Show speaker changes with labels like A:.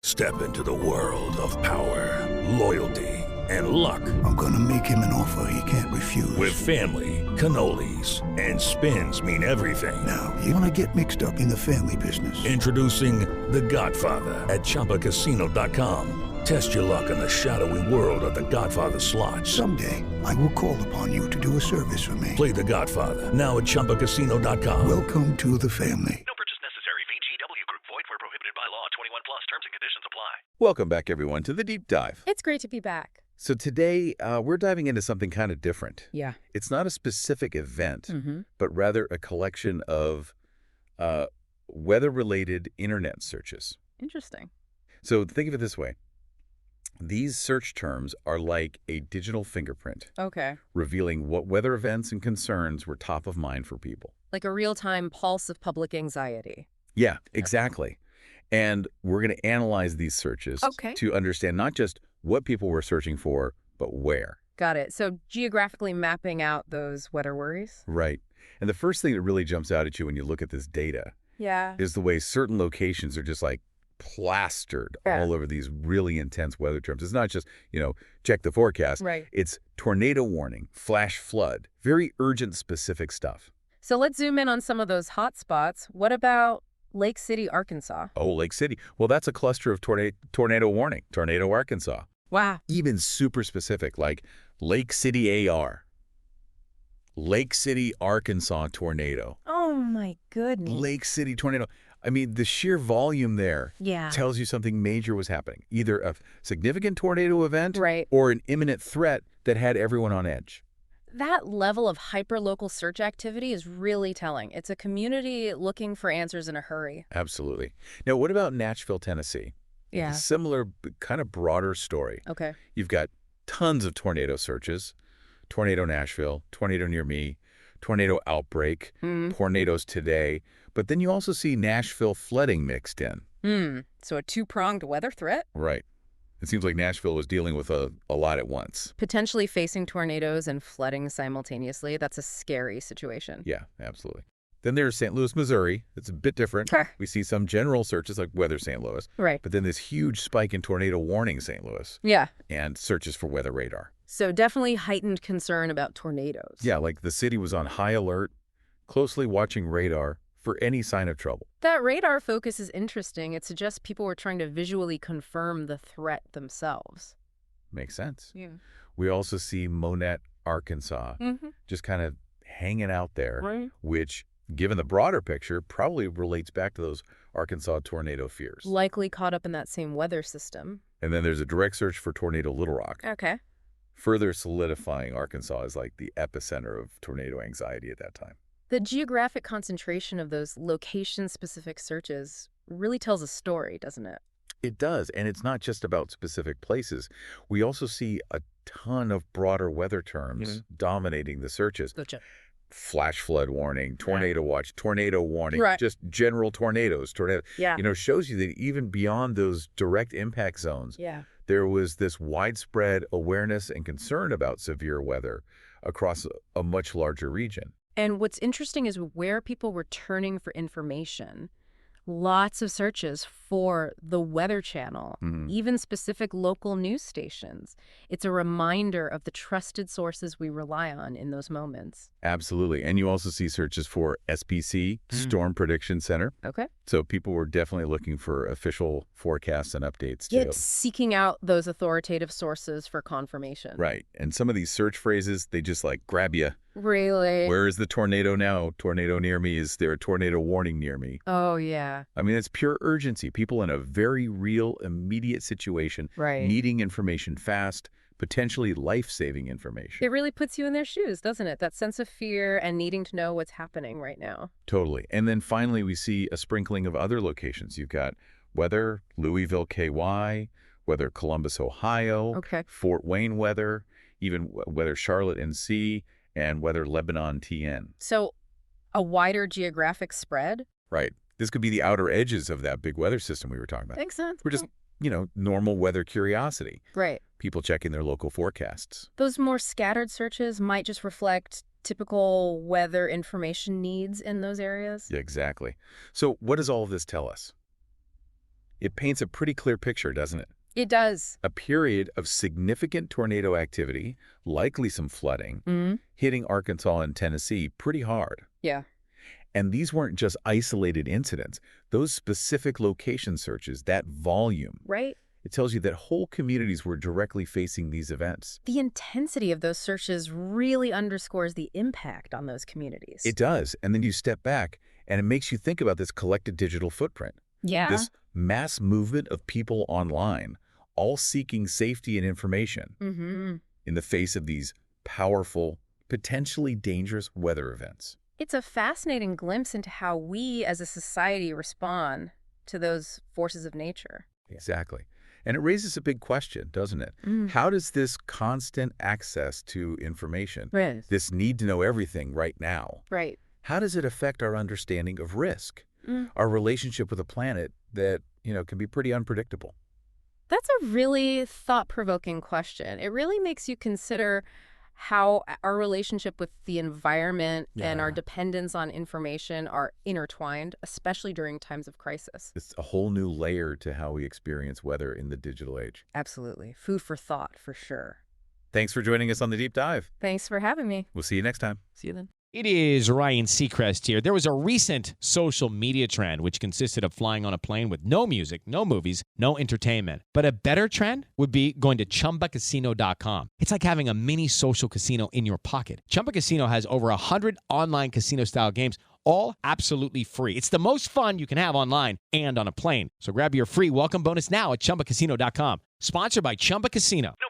A: Step into the world of power, loyalty, and luck.
B: I'm gonna make him an offer he can't refuse.
A: With family, cannolis, and spins mean everything.
B: Now, you wanna get mixed up in the family business.
A: Introducing The Godfather at ChumbaCasino.com. Test your luck in the shadowy world of The Godfather slot.
B: Someday, I will call upon you to do a service for me.
A: Play The Godfather now at ChumbaCasino.com.
B: Welcome to the family.
C: No purchase necessary. VGW Group. Void where prohibited by law. 21 plus. Terms and conditions apply.
D: Welcome back, everyone, to The Deep Dive.
E: It's great to be back.
D: So today, we're diving into something kind of different.
E: Yeah.
D: It's not a specific event, but rather a collection of weather-related internet searches.
E: Interesting.
D: So think of it this way. These search terms are like a digital fingerprint,
E: Okay.
D: revealing what weather events and concerns were top of mind for people.
E: Like a real-time pulse of public anxiety.
D: Yeah, exactly. And we're going to analyze these searches to understand not just what people were searching for, but where.
E: Got it. So geographically mapping out those weather worries?
D: Right. And the first thing that really jumps out at you when you look at this data is the way certain locations are just like plastered all over these really intense weather terms. It's not just, check the forecast.
E: Right.
D: It's tornado warning, flash flood, very urgent specific stuff.
E: So let's zoom in on some of those hot spots. What about Lake City, Arkansas?
D: Oh, Lake City. Well, that's a cluster of tornado warning, Tornado, Arkansas.
E: Wow.
D: Even super specific, like Lake City AR. Lake City, Arkansas tornado.
E: Oh, my goodness.
D: Lake City tornado. I mean, the sheer volume there tells you something major was happening. Either a significant tornado event or an imminent threat that had everyone on edge.
E: That level of hyper-local search activity is really telling. It's a community looking for answers in a hurry.
D: Absolutely. Now, what about Nashville, Tennessee?
E: Yeah.
D: A similar, kind of broader story.
E: Okay.
D: You've got tons of tornado searches. Tornado Nashville, tornado near me, tornado outbreak, tornadoes today. But then you also see Nashville flooding mixed in.
E: So a two-pronged weather threat?
D: Right. It seems like Nashville was dealing with a lot at once.
E: Potentially facing tornadoes and flooding simultaneously. That's a scary situation.
D: Yeah, absolutely. Then there's St. Louis, Missouri. It's a bit different. We see some general searches like weather St. Louis.
E: Right.
D: But then this huge spike in tornado warning St. Louis.
E: Yeah.
D: And searches for weather radar.
E: So definitely heightened concern about tornadoes.
D: Yeah, like the city was on high alert, closely watching radar for any sign of trouble.
E: That radar focus is interesting. It suggests people were trying to visually confirm the threat themselves.
D: Makes sense.
E: Yeah.
D: We also see Monette, Arkansas, just kind of hanging out there, which, given the broader picture, probably relates back to those Arkansas tornado fears.
E: Likely caught up in that same weather system.
D: And then there's a direct search for tornado Little Rock.
E: Okay.
D: Further solidifying Arkansas as like the epicenter of tornado anxiety at that time.
E: The geographic concentration of those location-specific searches really tells a story, doesn't it?
D: It does, and it's not just about specific places. We also see a ton of broader weather terms dominating the searches.
E: Gotcha.
D: Flash flood warning, tornado watch, tornado warning, just general tornadoes. Shows you that even beyond those direct impact zones, there was this widespread awareness and concern about severe weather across a much larger region.
E: And what's interesting is where people were turning for information. Lots of searches for the Weather Channel, even specific local news stations. It's a reminder of the trusted sources we rely on in those moments.
D: Absolutely. And you also see searches for SPC, Storm Prediction Center.
E: Okay.
D: So people were definitely looking for official forecasts and updates, too.
E: Yet seeking out those authoritative sources for confirmation.
D: Right. And some of these search phrases, they just like grab you.
E: Really?
D: Where is the tornado now? Tornado near me. Is there a tornado warning near me?
E: Oh, yeah.
D: I mean, it's pure urgency. People in a very real, immediate situation, needing information fast, potentially life-saving information.
E: It really puts you in their shoes, doesn't it? That sense of fear and needing to know what's happening right now.
D: Totally. And then finally, we see a sprinkling of other locations. You've got weather, Louisville, KY, weather, Columbus, Ohio, Fort Wayne weather, even weather, Charlotte, NC, and weather, Lebanon, TN.
E: So a wider geographic spread?
D: Right. This could be the outer edges of that big weather system we were talking about.
E: Makes sense.
D: We're just, normal weather curiosity.
E: Right.
D: People checking their local forecasts.
E: Those more scattered searches might just reflect typical weather information needs in those areas.
D: Yeah, exactly. So what does all of this tell us? It paints a pretty clear picture, doesn't it?
E: It does.
D: A period of significant tornado activity, likely some flooding, hitting Arkansas and Tennessee pretty hard.
E: Yeah.
D: And these weren't just isolated incidents. Those specific location searches, that volume.
E: Right.
D: It tells you that whole communities were directly facing these events.
E: The intensity of those searches really underscores the impact on those communities.
D: It does. And then you step back, and it makes you think about this collected digital footprint.
E: Yeah.
D: This mass movement of people online, all seeking safety and information in the face of these powerful, potentially dangerous weather events.
E: It's a fascinating glimpse into how we as a society respond to those forces of nature.
D: Exactly. And it raises a big question, doesn't it? How does this constant access to information, this need to know everything right now, how does it affect our understanding of risk, our relationship with a planet that, can be pretty unpredictable?
E: That's a really thought-provoking question. It really makes you consider how our relationship with the environment and our dependence on information are intertwined, especially during times of crisis.
D: It's a whole new layer to how we experience weather in the digital age.
E: Absolutely. Food for thought, for sure.
D: Thanks for joining us on The Deep Dive.
E: Thanks for having me.
D: We'll see you next time.
E: See you then.
F: It is Ryan Seacrest here. There was a recent social media trend which consisted of flying on a plane with no music, no movies, no entertainment. But a better trend would be going to ChumbaCasino.com. It's like having a mini social casino in your pocket. Chumba Casino has over 100 online casino-style games, all absolutely free. It's the most fun you can have online and on a plane. So grab your free welcome bonus now at ChumbaCasino.com. Sponsored by Chumba Casino.
C: No